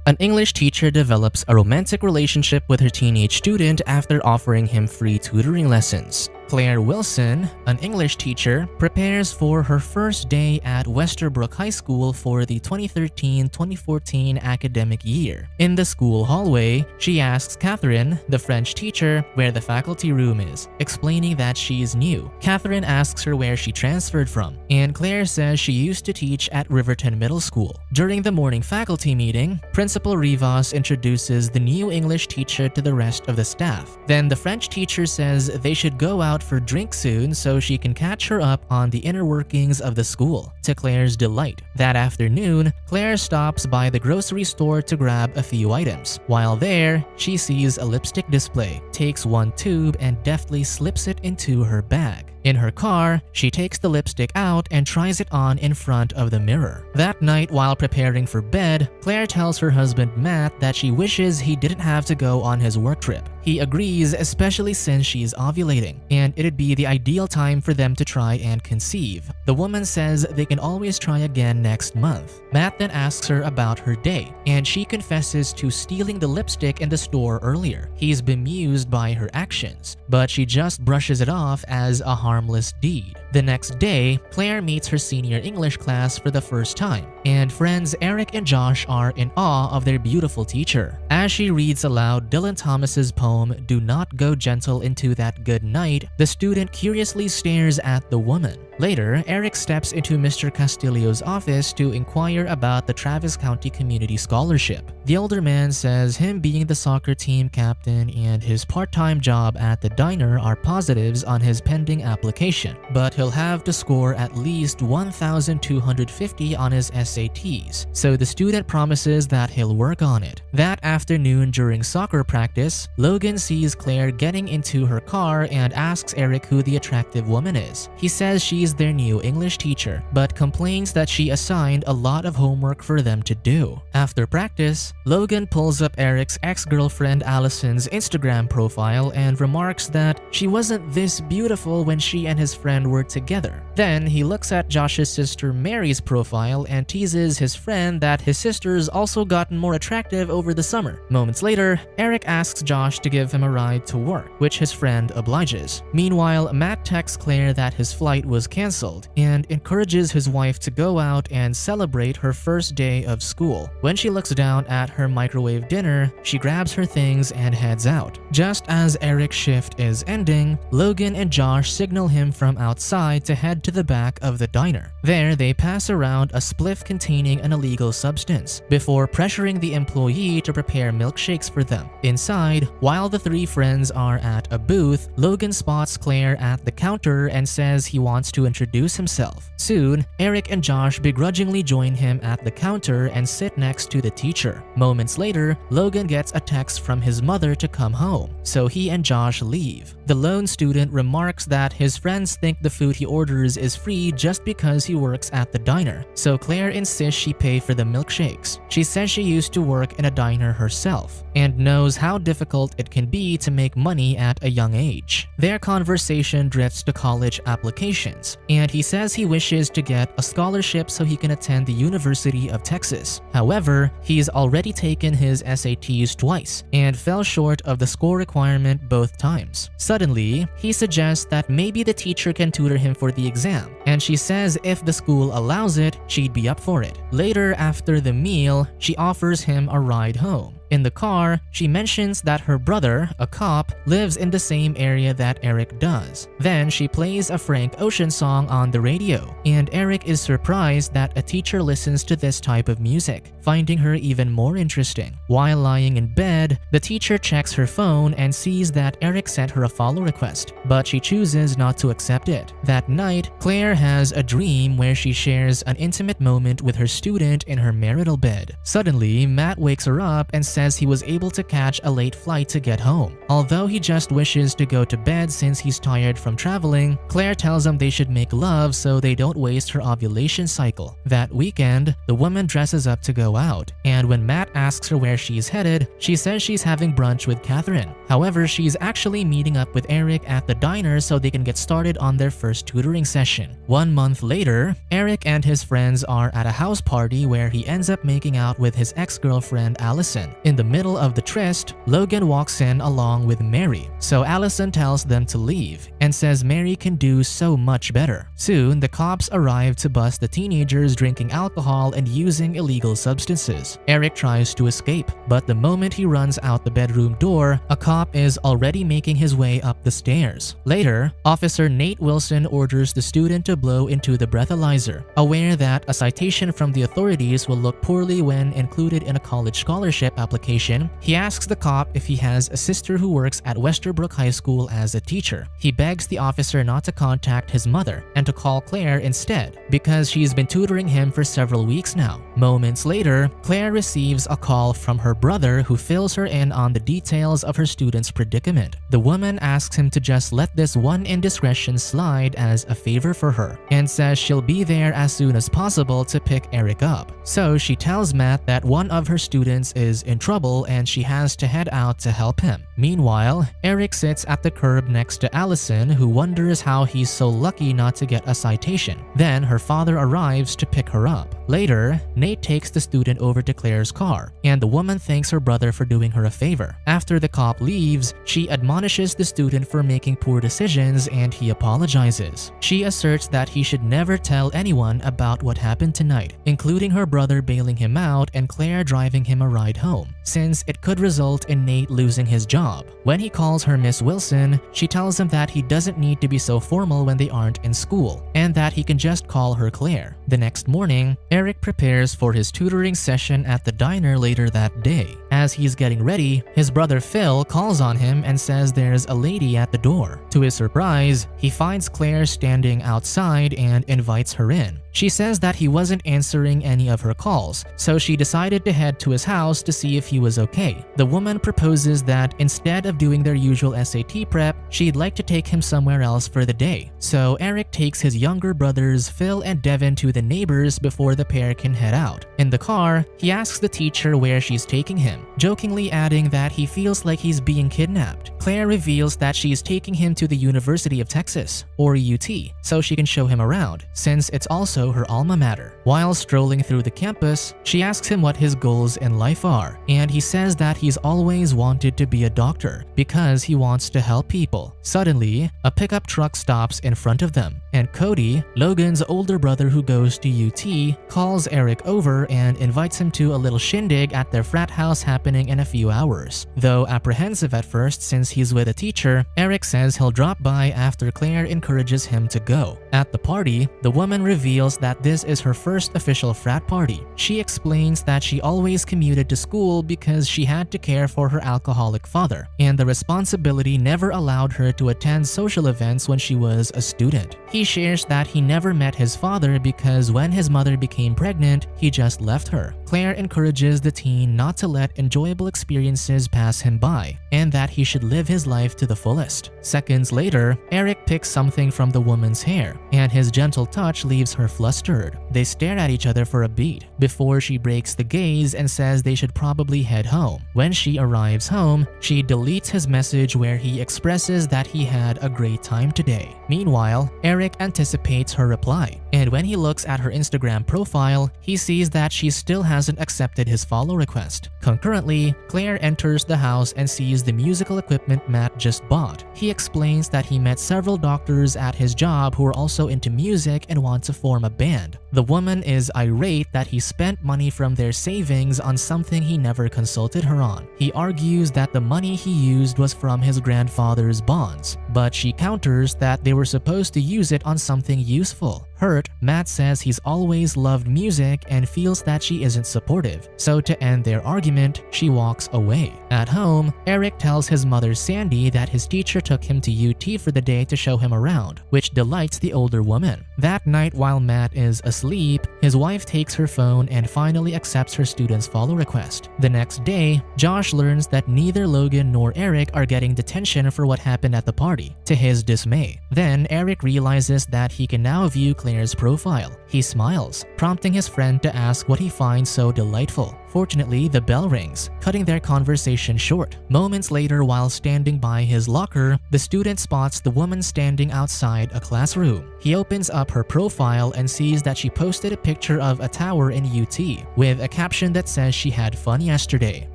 An English teacher develops a romantic relationship with her teenage student after offering him free tutoring lessons. Claire Wilson, an English teacher, prepares for her first day at Westerbrook High School for the 2013-2014 academic year. In the school hallway, she asks Catherine, the French teacher, where the faculty room is, explaining that she is new. Catherine asks her where she transferred from, and Claire says she used to teach at Riverton Middle School. During the morning faculty meeting, Principal Rivas introduces the new English teacher to the rest of the staff. Then the French teacher says they should go out for drinks soon so she can catch her up on the inner workings of the school, to Claire's delight. That afternoon, Claire stops by the grocery store to grab a few items. While there, she sees a lipstick display, takes one tube and deftly slips it into her bag. In her car, she takes the lipstick out and tries it on in front of the mirror. That night, while preparing for bed, Claire tells her husband Matt that she wishes he didn't have to go on his work trip. He agrees, especially since she's ovulating, and it'd be the ideal time for them to try and conceive. The woman says they can always try again next month. Matt then asks her about her day, and she confesses to stealing the lipstick in the store earlier. He's bemused by her actions, but she just brushes it off as a harmless deed. The next day, Claire meets her senior English class for the first time, and friends Eric and Josh are in awe of their beautiful teacher. As she reads aloud Dylan Thomas's poem, "Do Not Go Gentle Into That Good Night," the student curiously stares at the woman. Later, Eric steps into Mr. Castillo's office to inquire about the Travis County Community Scholarship. The older man says him being the soccer team captain and his part-time job at the diner are positives on his pending application, but he'll have to score at least 1,250 on his SATs, so the student promises that he'll work on it. That afternoon during soccer practice, Logan sees Claire getting into her car and asks Eric who the attractive woman is. He says she's their new English teacher, but complains that she assigned a lot of homework for them to do. After practice, Logan pulls up Eric's ex-girlfriend Allison's Instagram profile and remarks that she wasn't this beautiful when she and his friend were together. Then he looks at Josh's sister Mary's profile and teases his friend that his sister's also gotten more attractive over the summer. Moments later, Eric asks Josh to give him a ride to work, which his friend obliges. Meanwhile, Matt texts Claire that his flight was canceled and encourages his wife to go out and celebrate her first day of school. When she looks down at her microwave dinner, she grabs her things and heads out. Just as Eric's shift is ending, Logan and Josh signal him from outside to head to the back of the diner. There, they pass around a spliff containing an illegal substance before pressuring the employee to prepare milkshakes for them. Inside, while the three friends are at a booth, Logan spots Claire at the counter and says he wants to introduce himself. Soon, Eric and Josh begrudgingly join him at the counter and sit next to the teacher. Moments later, Logan gets a text from his mother to come home, so he and Josh leave. The lone student remarks that his friends think the food he orders is free just because he works at the diner, so Claire insists she pay for the milkshakes. She says she used to work in a diner herself and knows how difficult it can be to make money at a young age. Their conversation drifts to college applications, and he says he wishes to get a scholarship so he can attend the University of Texas. However, he's already taken his SATs twice and fell short of the score requirement both times. Suddenly, he suggests that maybe the teacher can tutor him for the exam, and she says if the school allows it, she'd be up for it. Later, after the meal, she offers him a ride home. In the car, she mentions that her brother, a cop, lives in the same area that Eric does. Then she plays a Frank Ocean song on the radio, and Eric is surprised that a teacher listens to this type of music, finding her even more interesting. While lying in bed, the teacher checks her phone and sees that Eric sent her a follow request, but she chooses not to accept it. That night, Claire has a dream where she shares an intimate moment with her student in her marital bed. Suddenly, Matt wakes her up and says he was able to catch a late flight to get home. Although he just wishes to go to bed since he's tired from traveling, Claire tells him they should make love so they don't waste her ovulation cycle. That weekend, the woman dresses up to go out, and when Matt asks her where she's headed, she says she's having brunch with Catherine. However, she's actually meeting up with Eric at the diner so they can get started on their first tutoring session. 1 month later, Eric and his friends are at a house party where he ends up making out with his ex-girlfriend Allison. In the middle of the tryst, Logan walks in along with Mary, so Allison tells them to leave and says Mary can do so much better. Soon, the cops arrive to bust the teenagers drinking alcohol and using illegal substances. Eric tries to escape, but the moment he runs out the bedroom door, a cop is already making his way up the stairs. Later, Officer Nate Wilson orders the student to blow into the breathalyzer. Aware that a citation from the authorities will look poorly when included in a college scholarship application, he asks the cop if he has a sister who works at Westerbrook High School as a teacher. He begs the officer not to contact his mother and to call Claire instead, because she's been tutoring him for several weeks now. Moments later, Claire receives a call from her brother who fills her in on the details of her student's predicament. The woman asks him to just let this one indiscretion slide as a favor for her, and says she'll be there as soon as possible to pick Eric up. So she tells Matt that one of her students is in trouble and she has to head out to help him. Meanwhile, Eric sits at the curb next to Allison, who wonders how he's so lucky not to get a citation. Then her father arrives to pick her up. Later, Nate takes the student over to Claire's car, and the woman thanks her brother for doing her a favor. After the cop leaves, she admonishes the student for making poor decisions and he apologizes. She asserts that he should never tell anyone about what happened tonight, including her brother bailing him out and Claire driving him a ride home, since it could result in Nate losing his job. When he calls her Miss Wilson, she tells him that he doesn't need to be so formal when they aren't in school, and that he can just call her Claire. The next morning, Eric prepares for his tutoring session at the diner later that day. As he's getting ready, his brother Phil calls on him and says there's a lady at the door. To his surprise, he finds Claire standing outside and invites her in. She says that he wasn't answering any of her calls, so she decided to head to his house to see if he was okay. The woman proposes that instead of doing their usual SAT prep, she'd like to take him somewhere else for the day. So Eric takes his younger brothers Phil and Devin to the neighbors before the pair can head out. In the car, he asks the teacher where she's taking him, jokingly adding that he feels like he's being kidnapped. Claire reveals that she's taking him to the University of Texas, or UT, so she can show him around, since it's also her alma mater. While strolling through the campus, she asks him what his goals in life are, and he says that he's always wanted to be a doctor because he wants to help people. Suddenly, a pickup truck stops in front of them, and Cody, Logan's older brother who goes to UT, calls Eric over and invites him to a little shindig at their frat house happening in a few hours. Though apprehensive at first since he's with a teacher, Eric says he'll drop by after Claire encourages him to go. At the party, the woman reveals that this is her first official frat party. She explains that she always commuted to school because she had to care for her alcoholic father, and the responsibility never allowed her to attend social events when she was a student. He shares that he never met his father because when his mother became pregnant, he just left her. Claire encourages the teen not to let enjoyable experiences pass him by, and that he should live his life to the fullest. Seconds later, Eric picks something from the woman's hair, and his gentle touch leaves her flustered. They stare at each other for a beat before she breaks the gaze and says they should probably head home. When she arrives home, she deletes his message where he expresses that he had a great time today. Meanwhile, Eric anticipates her reply, and when he looks at her Instagram profile, he sees that she still hasn't accepted his follow request. Concurrently, Claire enters the house and sees the musical equipment Matt just bought. He explains that he met several doctors at his job who are also into music and want to form a band. The woman is irate that he spent money from their savings on something he never consulted her on. He argues that the money he used was from his grandfather's bonds, but she counters that they were supposed to use it on something useful. Hurt, Matt says he's always loved music and feels that she isn't supportive, so to end their argument, she walks away. At home, Eric tells his mother Sandy that his teacher took him to UT for the day to show him around, which delights the older woman. That night while Matt is asleep, sleep, his wife takes her phone and finally accepts her student's follow request. The next day, Josh learns that neither Logan nor Eric are getting detention for what happened at the party, to his dismay. Then Eric realizes that he can now view Claire's profile. He smiles, prompting his friend to ask what he finds so delightful. Fortunately, the bell rings, cutting their conversation short. Moments later, while standing by his locker, the student spots the woman standing outside a classroom. He opens up her profile and sees that she posted a picture of a tower in UT, with a caption that says she had fun yesterday.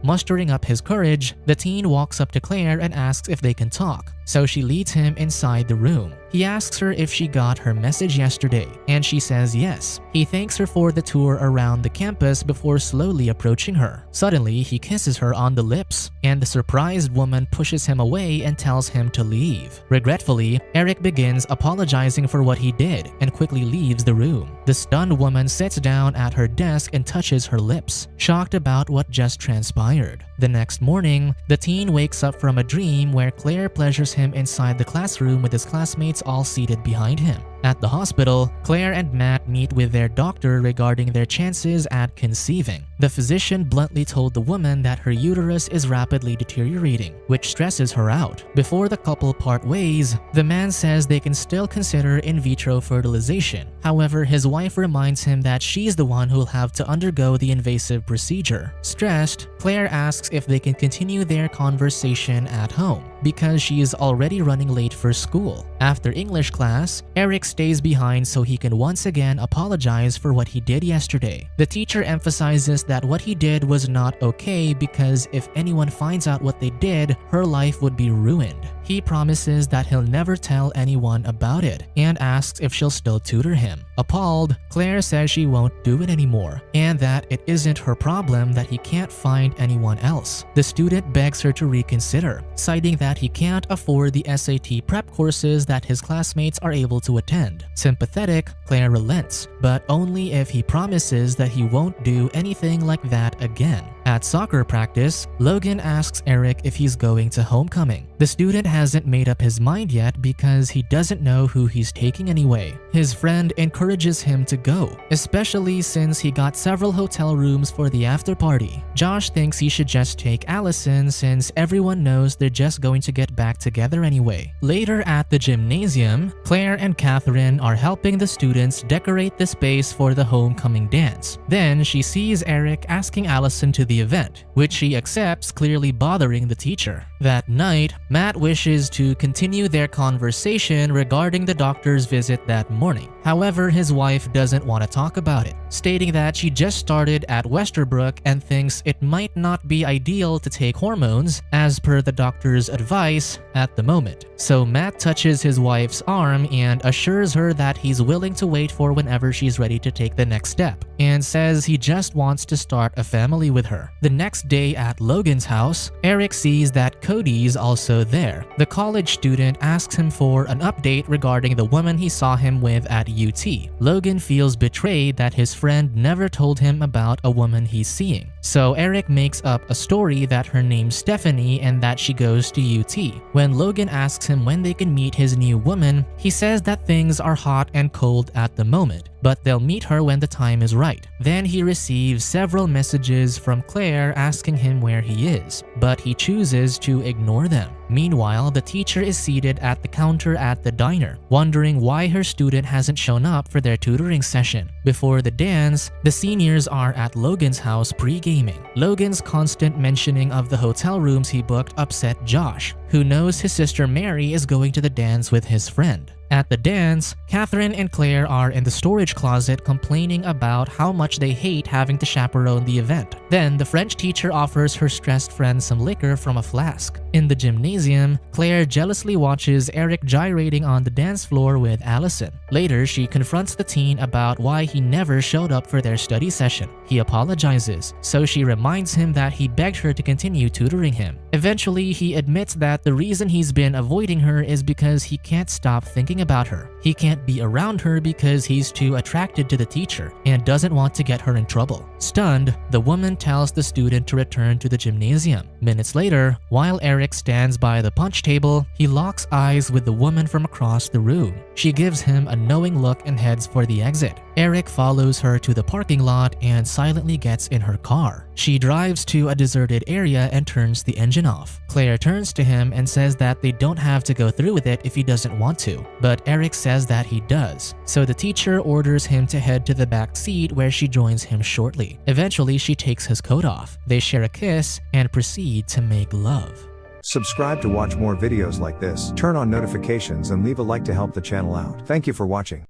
Mustering up his courage, the teen walks up to Claire and asks if they can talk, so she leads him inside the room. He asks her if she got her message yesterday, and she says yes. He thanks her for the tour around the campus before slowly approaching her. Suddenly, he kisses her on the lips, and the surprised woman pushes him away and tells him to leave. Regretfully, Eric begins apologizing for what he did and quickly leaves the room. The stunned woman sits down at her desk and touches her lips, shocked about what just transpired. The next morning, the teen wakes up from a dream where Claire pleasures him inside the classroom with his classmates all seated behind him. At the hospital, Claire and Matt meet with their doctor regarding their chances at conceiving. The physician bluntly told the woman that her uterus is rapidly deteriorating, which stresses her out. Before the couple part ways, the man says they can still consider in vitro fertilization. However, his wife reminds him that she's the one who'll have to undergo the invasive procedure. Stressed, Claire asks if they can continue their conversation at home, because she is already running late for school. After English class, Eric stays behind so he can once again apologize for what he did yesterday. The teacher emphasizes that what he did was not okay because if anyone finds out what they did, her life would be ruined. He promises that he'll never tell anyone about it and asks if she'll still tutor him. Appalled, Claire says she won't do it anymore and that it isn't her problem that he can't find anyone else. The student begs her to reconsider, citing that he can't afford the SAT prep courses that his classmates are able to attend. Sympathetic, Claire relents, but only if he promises that he won't do anything like that again. At soccer practice, Logan asks Eric if he's going to homecoming. The student hasn't made up his mind yet because he doesn't know who he's taking anyway. His friend encourages him to go, especially since he got several hotel rooms for the after party. Josh thinks he should just take Allison since everyone knows they're just going to get back together anyway. Later at the gymnasium, Claire and Catherine are helping the students decorate the space for the homecoming dance. Then she sees Eric asking Allison to the event, which she accepts, clearly bothering the teacher. That night, Matt wishes to continue their conversation regarding the doctor's visit that morning. However, his wife doesn't want to talk about it, stating that she just started at Westerbrook and thinks it might not be ideal to take hormones as per the doctor's advice at the moment. So Matt touches his wife's arm and assures her that he's willing to wait for whenever she's ready to take the next step, and says he just wants to start a family with her. The next day at Logan's house, Eric sees that Cody's also there. The college student asks him for an update regarding the woman he saw him with at UT. Logan feels betrayed that his friend never told him about a woman he's seeing. So Eric makes up a story that her name's Stephanie and that she goes to UT. When Logan asks him when they can meet his new woman, he says that things are hot and cold at the moment, but they'll meet her when the time is right. Then he receives several messages from Claire asking him where he is, but he chooses to ignore them. Meanwhile, the teacher is seated at the counter at the diner, wondering why her student hasn't shown up for their tutoring session. Before the dance, the seniors are at Logan's house pre-gaming. Logan's constant mentioning of the hotel rooms he booked upset Josh, who knows his sister Mary is going to the dance with his friend. At the dance, Catherine and Claire are in the storage closet complaining about how much they hate having to chaperone the event. Then the French teacher offers her stressed friend some liquor from a flask. In the gymnasium, Claire jealously watches Eric gyrating on the dance floor with Allison. Later, she confronts the teen about why he never showed up for their study session. He apologizes, so she reminds him that he begged her to continue tutoring him. Eventually, he admits that But the reason he's been avoiding her is because he can't stop thinking about her. He can't be around her because he's too attracted to the teacher and doesn't want to get her in trouble. Stunned, the woman tells the student to return to the gymnasium. Minutes later, while Eric stands by the punch table, he locks eyes with the woman from across the room. She gives him a knowing look and heads for the exit. Eric follows her to the parking lot and silently gets in her car. She drives to a deserted area and turns the engine off. Claire turns to him and says that they don't have to go through with it if he doesn't want to, but Eric says that he does. So the teacher orders him to head to the back seat where she joins him shortly. Eventually, she takes his coat off. They share a kiss and proceed to make love. Subscribe to watch more videos like this, turn on notifications and leave a like to help the channel out. Thank you for watching.